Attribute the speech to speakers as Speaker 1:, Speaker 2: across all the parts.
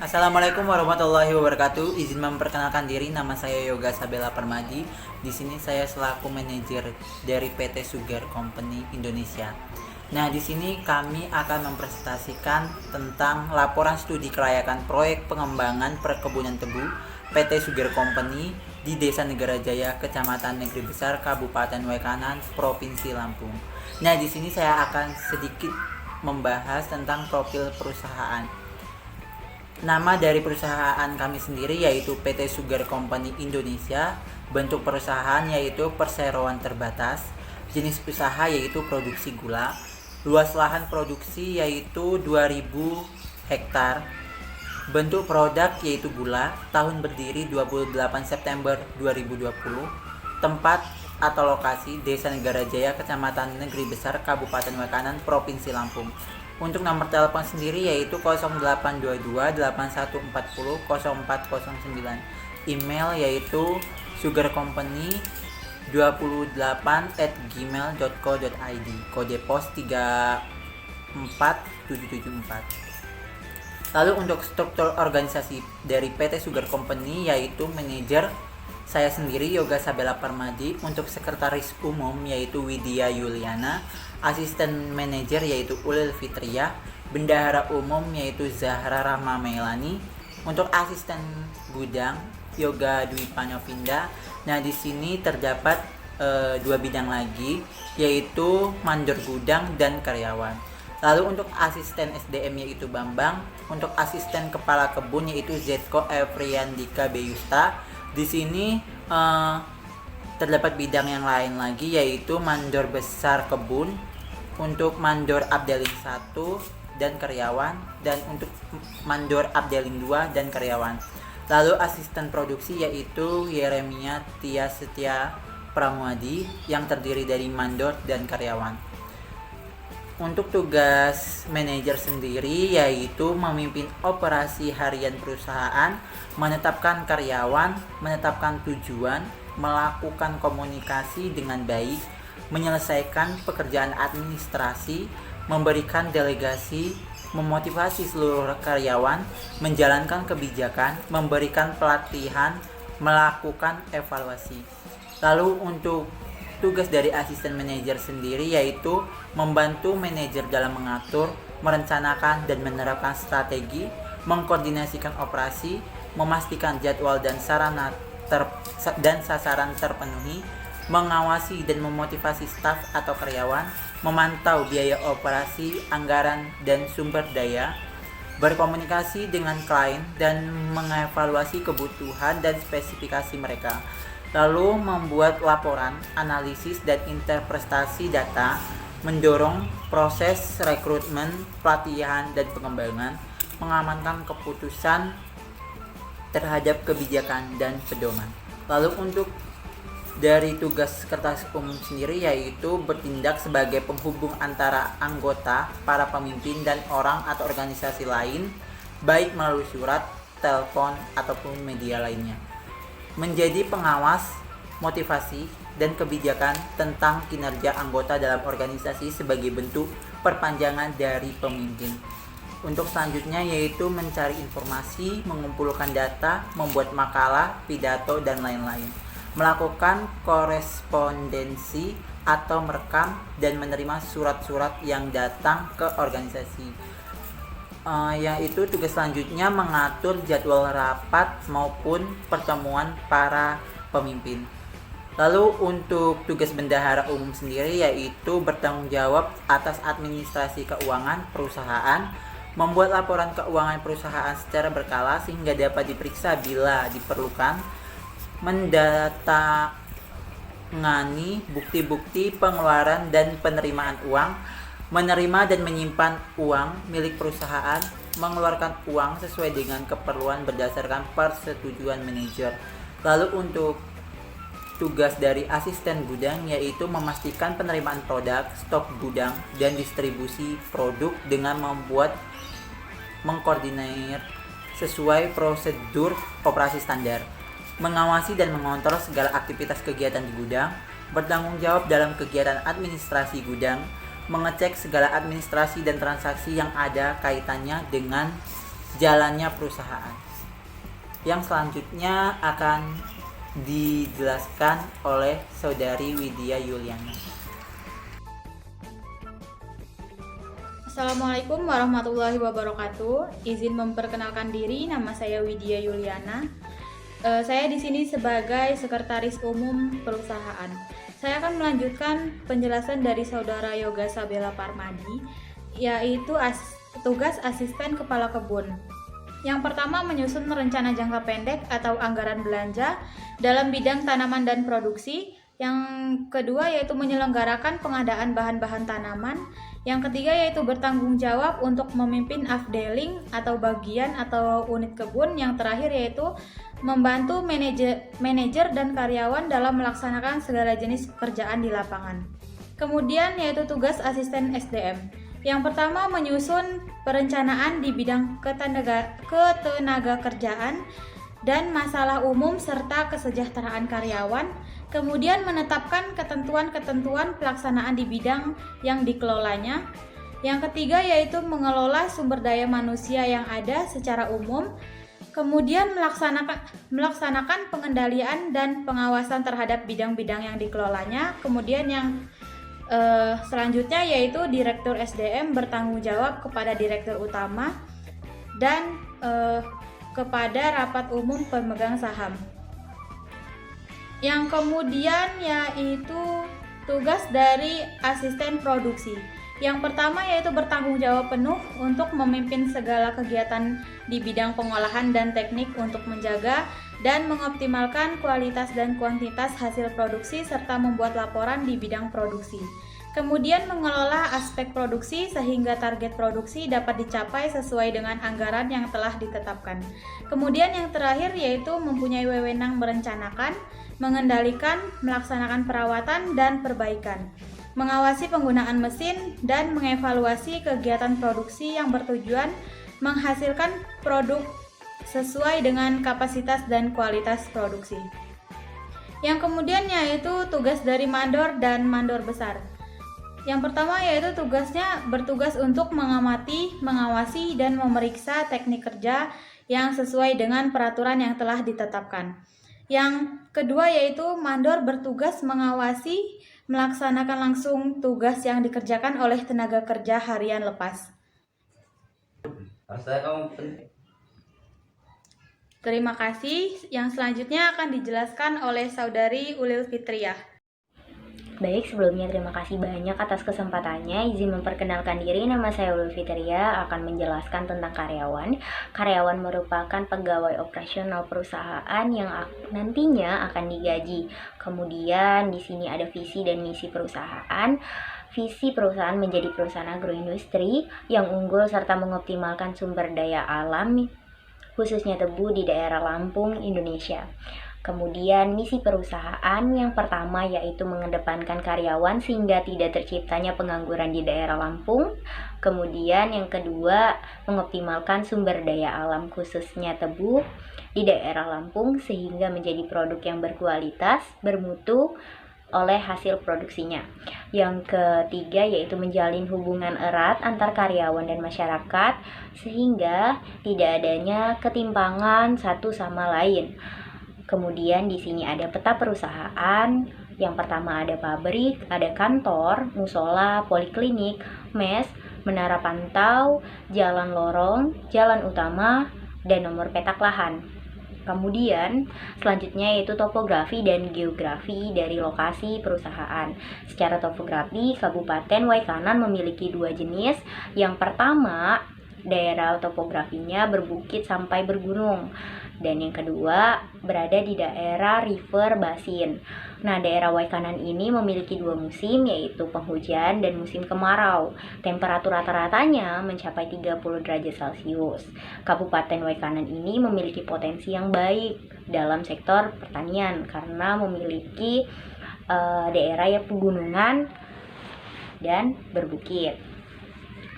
Speaker 1: Assalamualaikum warahmatullahi wabarakatuh. Izin memperkenalkan diri, nama saya Yoga Sabela Permadi. Di sini saya selaku manajer dari PT Sugar Company Indonesia. Nah, di sini kami akan mempresentasikan tentang laporan studi kelayakan proyek pengembangan perkebunan tebu PT Sugar Company di Desa Negara Jaya, Kecamatan Negeri Besar, Kabupaten Waikanan, Provinsi Lampung. Nah, di sini saya akan sedikit membahas tentang profil perusahaan. Nama dari perusahaan kami sendiri yaitu PT Sugar Company Indonesia. Bentuk perusahaan yaitu perseroan terbatas. Jenis usaha yaitu produksi gula. Luas lahan produksi yaitu 2000 hektar. Bentuk produk yaitu gula. Tahun berdiri 28 September 2020. Tempat atau lokasi Desa Negara Jaya, Kecamatan Negeri Besar, Kabupaten Waikanan, Provinsi Lampung. Untuk nomor telepon sendiri yaitu 0822 8140 0409. Email yaitu sugarcompany28@gmail.co.id. Kode pos 34774. Lalu untuk struktur organisasi dari PT Sugar Company yaitu manajer saya sendiri Yoga Sabela Permadi, untuk sekretaris umum yaitu Widya Yuliana, asisten manajer yaitu Ulil Fitria, bendahara umum yaitu Zahra Rahma Melani, untuk asisten gudang Yoga Dwi Panovinda. Nah, di sini terdapat dua bidang lagi yaitu mandor gudang dan karyawan. Lalu untuk asisten SDM yaitu Bambang, untuk asisten kepala kebun yaitu Zetko Efriandika Beyusta. Di sini terdapat bidang yang lain lagi yaitu mandor besar kebun, untuk mandor Abdelin 1 dan karyawan, dan untuk mandor Abdelin 2 dan karyawan. Lalu asisten produksi yaitu Yeremia Tia Setia Pramuadi yang terdiri dari mandor dan karyawan. Untuk tugas manajer sendiri yaitu memimpin operasi harian perusahaan, menetapkan karyawan, menetapkan tujuan, melakukan komunikasi dengan baik, menyelesaikan pekerjaan administrasi, memberikan delegasi, memotivasi seluruh karyawan, menjalankan kebijakan, memberikan pelatihan, melakukan evaluasi. Lalu untuk tugas dari asisten manajer sendiri yaitu membantu manajer dalam mengatur, merencanakan dan menerapkan strategi, mengkoordinasikan operasi, memastikan jadwal dan sasaran terpenuhi, mengawasi dan memotivasi staf atau karyawan, memantau biaya operasi, anggaran dan sumber daya, berkomunikasi dengan klien dan mengevaluasi kebutuhan dan spesifikasi mereka. Lalu membuat laporan, analisis dan interpretasi data, mendorong proses rekrutmen, pelatihan dan pengembangan, mengamankan keputusan terhadap kebijakan dan pedoman. Lalu untuk dari tugas sekretaris umum sendiri yaitu bertindak sebagai penghubung antara anggota, para pemimpin dan orang atau organisasi lain, baik melalui surat, telepon ataupun media lainnya. Menjadi pengawas, motivasi, dan kebijakan tentang kinerja anggota dalam organisasi sebagai bentuk perpanjangan dari pemimpin. Untuk selanjutnya yaitu mencari informasi, mengumpulkan data, membuat makalah, pidato, dan lain-lain. Melakukan korespondensi atau merekam dan menerima surat-surat yang datang ke organisasi. Yaitu tugas selanjutnya mengatur jadwal rapat maupun pertemuan para pemimpin. Lalu untuk tugas bendahara umum sendiri yaitu bertanggung jawab atas administrasi keuangan perusahaan, membuat laporan keuangan perusahaan secara berkala sehingga dapat diperiksa bila diperlukan, mendatangani bukti-bukti pengeluaran dan penerimaan uang, menerima dan menyimpan uang milik perusahaan, mengeluarkan uang sesuai dengan keperluan berdasarkan persetujuan manajer. Lalu untuk tugas dari asisten gudang yaitu memastikan penerimaan produk, stok gudang, dan distribusi produk dengan mengkoordinir sesuai prosedur operasi standar, mengawasi dan mengontrol segala aktivitas kegiatan di gudang, bertanggung jawab dalam kegiatan administrasi gudang, mengecek segala administrasi dan transaksi yang ada kaitannya dengan jalannya perusahaan. Yang selanjutnya akan dijelaskan oleh Saudari Widya Yuliana.
Speaker 2: Assalamualaikum warahmatullahi wabarakatuh. Izin memperkenalkan diri, nama saya Widya Yuliana. Saya di sini sebagai Sekretaris Umum Perusahaan. Saya akan melanjutkan penjelasan dari Saudara Yoga Sabela Parmadi, yaitu tugas Asisten Kepala Kebun. Yang pertama, menyusun rencana jangka pendek atau anggaran belanja dalam bidang tanaman dan produksi. Yang kedua yaitu menyelenggarakan pengadaan bahan-bahan tanaman. Yang ketiga yaitu bertanggung jawab untuk memimpin afdeling atau bagian atau unit kebun. Yang terakhir yaitu membantu manajer dan karyawan dalam melaksanakan segala jenis pekerjaan di lapangan. Kemudian yaitu tugas asisten SDM. Yang pertama, menyusun perencanaan di bidang ketenaga kerjaan dan masalah umum serta kesejahteraan karyawan. Kemudian menetapkan ketentuan-ketentuan pelaksanaan di bidang yang dikelolanya. Yang ketiga yaitu mengelola sumber daya manusia yang ada secara umum. Kemudian melaksanakan pengendalian dan pengawasan terhadap bidang-bidang yang dikelolanya. Kemudian yang selanjutnya yaitu Direktur SDM bertanggung jawab kepada Direktur Utama dan kepada rapat umum pemegang saham. Yang kemudian yaitu tugas dari asisten produksi. Yang pertama yaitu bertanggung jawab penuh untuk memimpin segala kegiatan di bidang pengolahan dan teknik untuk menjaga dan mengoptimalkan kualitas dan kuantitas hasil produksi serta membuat laporan di bidang produksi. Kemudian mengelola aspek produksi sehingga target produksi dapat dicapai sesuai dengan anggaran yang telah ditetapkan. Kemudian yang terakhir yaitu mempunyai wewenang merencanakan, mengendalikan, melaksanakan perawatan dan perbaikan, mengawasi penggunaan mesin, dan mengevaluasi kegiatan produksi yang bertujuan menghasilkan produk sesuai dengan kapasitas dan kualitas produksi. Yang kemudian yaitu tugas dari mandor dan mandor besar. Yang pertama yaitu bertugas untuk mengamati, mengawasi, dan memeriksa teknik kerja yang sesuai dengan peraturan yang telah ditetapkan. Yang kedua yaitu mandor bertugas mengawasi, melaksanakan langsung tugas yang dikerjakan oleh tenaga kerja harian lepas. Terima kasih. Yang selanjutnya akan dijelaskan oleh Saudari Ulil Fitriah.
Speaker 3: Baik, sebelumnya terima kasih banyak atas kesempatannya. Izin memperkenalkan diri, nama saya Ulil Fitriah, akan menjelaskan tentang karyawan. Karyawan merupakan pegawai operasional perusahaan yang nantinya akan digaji. Kemudian di sini ada visi dan misi perusahaan. Visi perusahaan menjadi perusahaan agroindustri yang unggul serta mengoptimalkan sumber daya alam, khususnya tebu di daerah Lampung, Indonesia. Kemudian misi perusahaan yang pertama yaitu mengedepankan karyawan sehingga tidak terciptanya pengangguran di daerah Lampung. Kemudian yang kedua mengoptimalkan sumber daya alam khususnya tebu di daerah Lampung sehingga menjadi produk yang berkualitas, bermutu oleh hasil produksinya. Yang ketiga yaitu menjalin hubungan erat antar karyawan dan masyarakat sehingga tidak adanya ketimpangan satu sama lain. Kemudian di sini ada peta perusahaan. Yang pertama ada pabrik, ada kantor, musola, poliklinik, mes, menara pantau, jalan lorong, jalan utama, dan nomor petak lahan. Kemudian selanjutnya yaitu topografi dan geografi dari lokasi perusahaan. Secara topografi, Kabupaten Waikanan memiliki dua jenis. Yang pertama, daerah topografinya berbukit sampai bergunung. Dan yang kedua, berada di daerah river basin. Nah, daerah Waikanan ini memiliki dua musim, yaitu penghujan dan musim kemarau. Temperatur rata-ratanya mencapai 30 derajat Celcius. Kabupaten Waikanan ini memiliki potensi yang baik dalam sektor pertanian karena memiliki daerah yang pegunungan dan berbukit.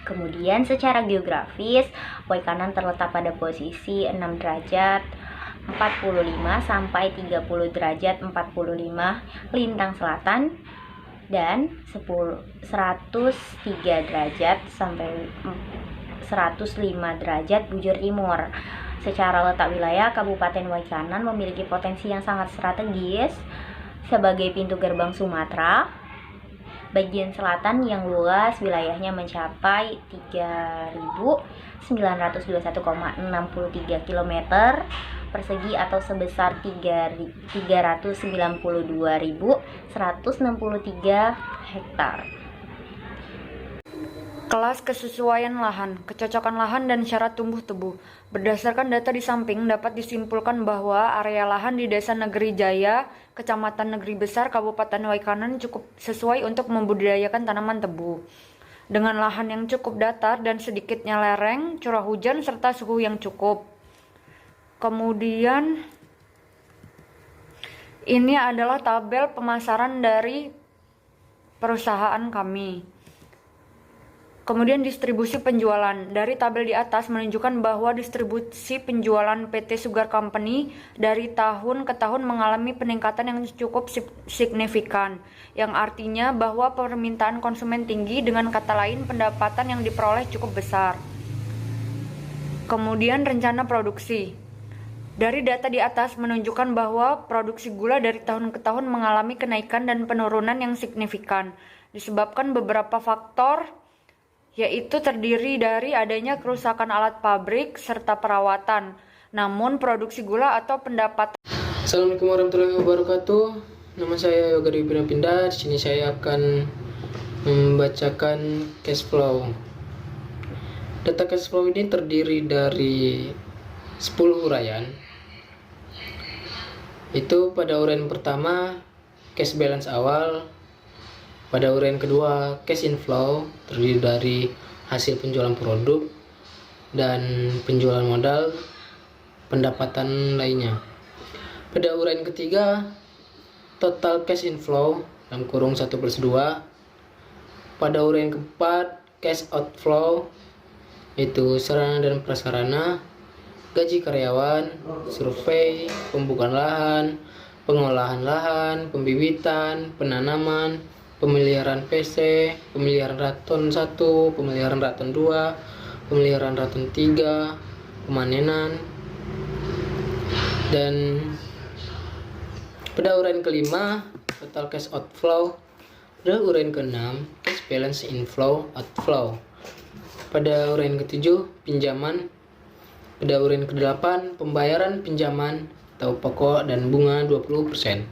Speaker 3: Kemudian secara geografis, Waikanan terletak pada posisi 6 derajat 45 sampai 30 derajat 45 lintang selatan dan 103 derajat sampai 105 derajat bujur timur. Secara letak wilayah, Kabupaten Waikanan memiliki potensi yang sangat strategis sebagai pintu gerbang Sumatera. Bagian selatan yang luas wilayahnya mencapai 3.921,63 km persegi atau sebesar 392.163 hektar.
Speaker 4: Kelas kesesuaian lahan, kecocokan lahan dan syarat tumbuh tebu. Berdasarkan data di samping dapat disimpulkan bahwa area lahan di Desa Negeri Jaya, Kecamatan Negeri Besar, Kabupaten Waikanan cukup sesuai untuk membudidayakan tanaman tebu. Dengan lahan yang cukup datar dan sedikitnya lereng, curah hujan serta suhu yang cukup. Kemudian ini adalah tabel pemasaran dari perusahaan kami. Kemudian distribusi penjualan. Dari tabel di atas menunjukkan bahwa distribusi penjualan PT Sugar Company dari tahun ke tahun mengalami peningkatan yang cukup signifikan, yang artinya bahwa permintaan konsumen tinggi, dengan kata lain pendapatan yang diperoleh cukup besar. Kemudian rencana produksi. Dari data di atas menunjukkan bahwa produksi gula dari tahun ke tahun mengalami kenaikan dan penurunan yang signifikan, disebabkan beberapa faktor, yaitu terdiri dari adanya kerusakan alat pabrik serta perawatan. Namun produksi gula atau pendapatan.
Speaker 5: Assalamualaikum warahmatullahi wabarakatuh. Nama saya Yoga Dewi Pindah. Di sini saya akan membacakan cash flow. Data cash flow ini terdiri dari 10 uraian. Itu pada uraian pertama cash balance awal. Pada uraian kedua, cash inflow terdiri dari hasil penjualan produk dan penjualan modal, pendapatan lainnya. Pada uraian ketiga, total cash inflow dalam kurung 1+2. Pada uraian keempat, cash outflow itu sarana dan prasarana, gaji karyawan, survei, pembukaan lahan, pengolahan lahan, pembibitan, penanaman, pemeliharaan PC, pemeliharaan raton 1, pemeliharaan raton 2, pemeliharaan raton 3, pemanenan. Dan pada uraian kelima, total cash outflow. Pada uraian keenam, cash balance inflow outflow. Pada uraian ketujuh, pinjaman. Pada uraian kedelapan, pembayaran pinjaman atau pokok dan bunga 20%.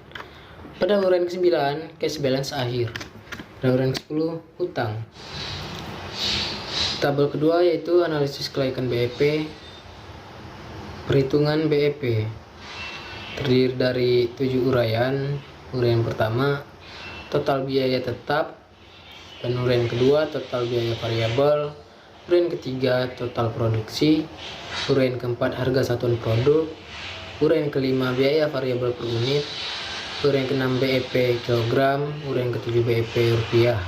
Speaker 5: Pada uraian ke-9, cash balance akhir. Pada uraian ke-10, hutang. Tabel kedua yaitu analisis kelaikan BEP. Perhitungan BEP terdiri dari 7 uraian. Uraian pertama, total biaya tetap. Dan uraian kedua, total biaya variabel. Uraian ketiga, total produksi. Uraian keempat, harga satuan produk. Uraian kelima, biaya variabel per unit. Uraian ke-6 BEP kilogram, uraian ke-7 BEP rupiah.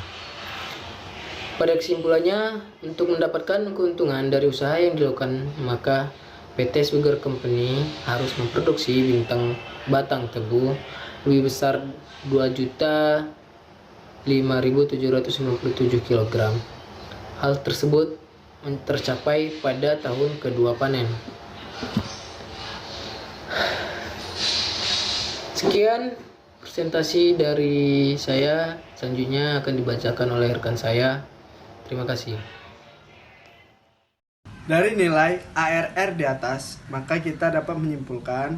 Speaker 5: Pada kesimpulannya, untuk mendapatkan keuntungan dari usaha yang dilakukan, maka PT Sugar Company harus memproduksi batang tebu lebih besar 2.005.797 kg. Hal tersebut tercapai pada tahun kedua panen. Sekian presentasi dari saya, selanjutnya akan dibacakan oleh rekan saya. Terima kasih.
Speaker 6: Dari nilai ARR di atas, maka kita dapat menyimpulkan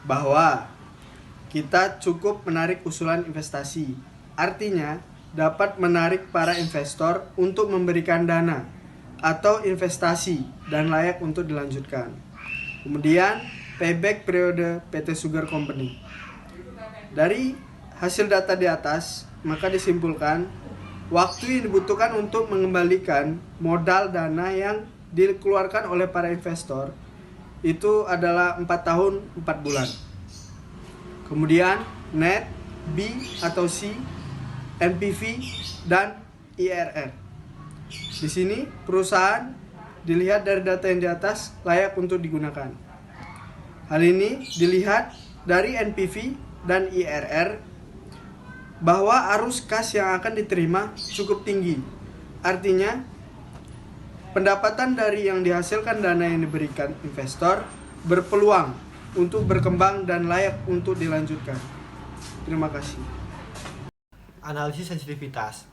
Speaker 6: bahwa kita cukup menarik usulan investasi. Artinya, dapat menarik para investor untuk memberikan dana atau investasi dan layak untuk dilanjutkan. Kemudian, payback periode PT Sugar Company. Dari hasil data di atas, maka disimpulkan waktu yang dibutuhkan untuk mengembalikan modal dana yang dikeluarkan oleh para investor itu adalah 4 tahun 4 bulan. Kemudian net, B atau C, NPV, dan IRR. Di sini perusahaan dilihat dari data yang di atas layak untuk digunakan. Hal ini dilihat dari NPV dan IRR bahwa arus kas yang akan diterima cukup tinggi. Artinya Pendapatan dari yang dihasilkan dana yang diberikan investor berpeluang untuk berkembang dan layak untuk dilanjutkan. Terima kasih.
Speaker 7: Analisis sensitivitas.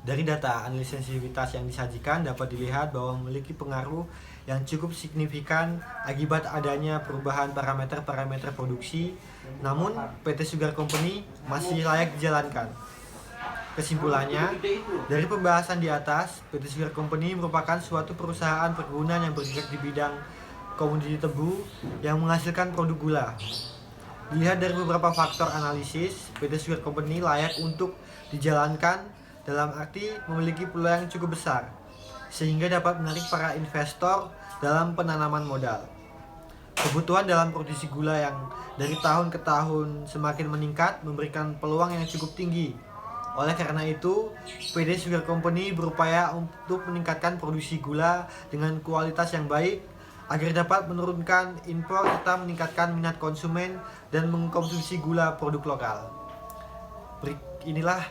Speaker 7: Dari data analisis sensitivitas yang disajikan dapat dilihat bahwa memiliki pengaruh yang cukup signifikan akibat adanya perubahan parameter-parameter produksi, namun PT Sugar Company masih layak dijalankan. Kesimpulannya, dari pembahasan di atas, PT Sugar Company merupakan suatu perusahaan perkebunan yang bergerak di bidang komoditi tebu yang menghasilkan produk gula. Dilihat dari beberapa faktor analisis, PT Sugar Company layak untuk dijalankan dalam arti memiliki peluang yang cukup besar, sehingga dapat menarik para investor dalam penanaman modal. Kebutuhan dalam produksi gula yang dari tahun ke tahun semakin meningkat memberikan peluang yang cukup tinggi. Oleh karena itu, PT Sugar Company berupaya untuk meningkatkan produksi gula dengan kualitas yang baik agar dapat menurunkan impor serta meningkatkan minat konsumen dan mengkonsumsi gula produk lokal. Inilah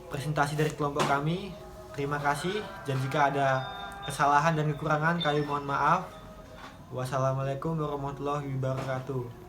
Speaker 7: presentasi dari kelompok kami. Terima kasih, dan jika ada kesalahan dan kekurangan kami mohon maaf. Wassalamualaikum warahmatullahi wabarakatuh.